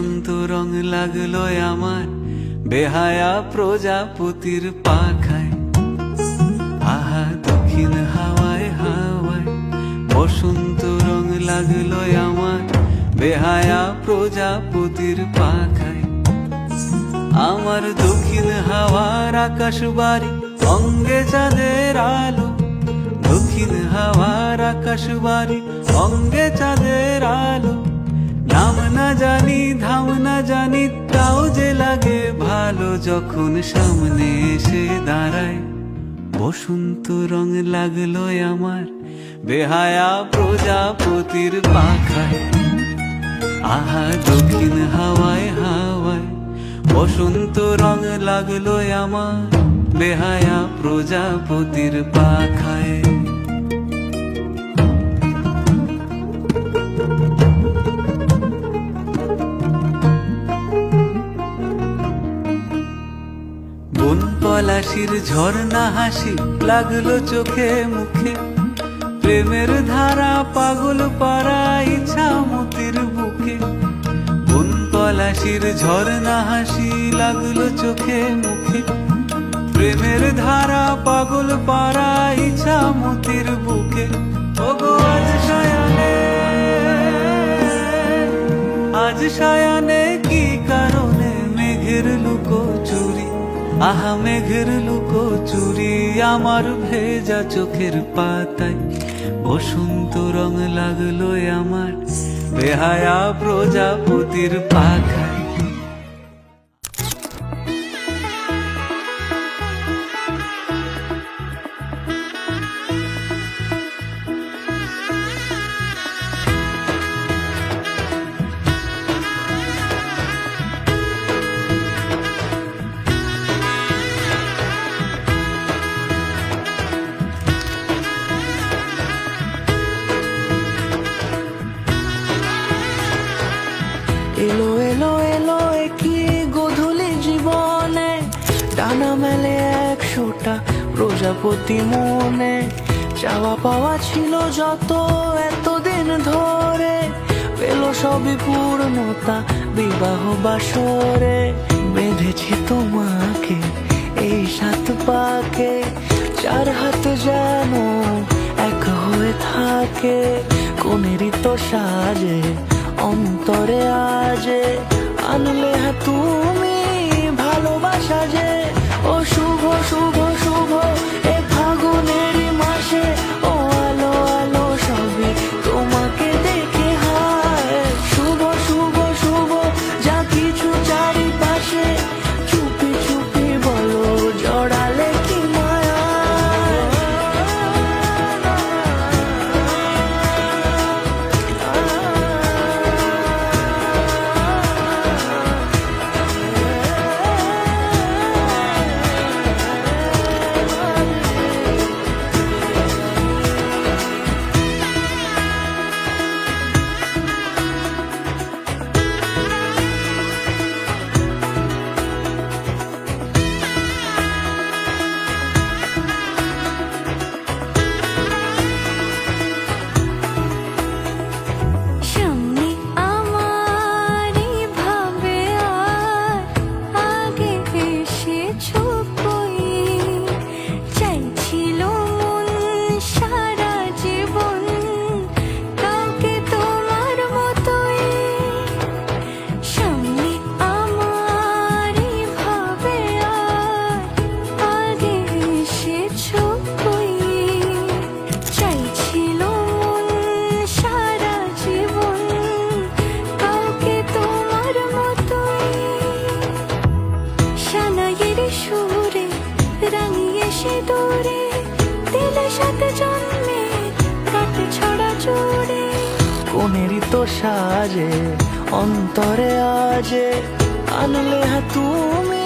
বসন্ত রং লাগলো আমার বেহায়া প্রজাপতির পাখায়। আহা দক্ষিণ হাওয়ায় হাওয়ায় বসন্ত রং লাগলো আমার বেহায়া প্রজাপতির পাখায়। আমার দক্ষিণ হাওয়ার আকাশ বাড়ি অঙ্গে চাঁদের আলো, দক্ষিণ হাওয়ার আকাশ বাড়ি অঙ্গে চাঁদের আলো। নাম না জানি ধাম না জানি তাও যে লাগে ভালো যখন সামনে এসে দাঁড়ায়। বসন্ত রং লাগলো আমার বেহায়া প্রজাপতির পাখায়। আহা দক্ষিণ হাওয়ায় হাওয়ায় বসন্ত রং লাগলো আমার বেহায়া প্রজাপতির পাখায়। বন পলাশির ঝর্ণা হাসি লাগলো চোখে মুখে, প্রেমের ধারা পাগল পাড়া ইছামতির বুকে। বন পলাশির ঝর্ণা হাসি লাগলো চোখে মুখে, প্রেমের ধারা পাগল পাড়া ইছামতির বুকে। ওগো আজ সায়ানে, আজ সায়ানে কি কারণে মেঘের লুকো চুরি, আহা মেঘের লুকো চুরি আমার ভেজা চোখের পাতায়। বসন্ত রং লাগলো আমার বেহায়া প্রজাপতির পাখায়। এলো এলো এলো কি গোধূলি জীবনে, ডানা মেলে 100টা প্রজাপতি মনে। চাওয়া পাওয়া ছিল যত এতদিন ধরে, পেল সবই পূর্ণতা বিবাহ বাসরে। বেঁধেছি তোমাকে এই 7 পাকে, 4 হাত যেন এক হয়ে থাকে। কোনেরই তো সাজে অন্তরে আজে আনলে তুমি ভালোবাসা যে। ও শুভ শুভ শুভ এ ফাগুনেরই মাসে, ও আলো আলো সবে তোমাকে দেখে হায়। শুভ শুভ শুভ যা কিছু চারিপাশে, চুপি চুপি বলো জড়ালে কি মায়া। কোনেরই তো সাজে অন্তরে আজে আনলে তুমি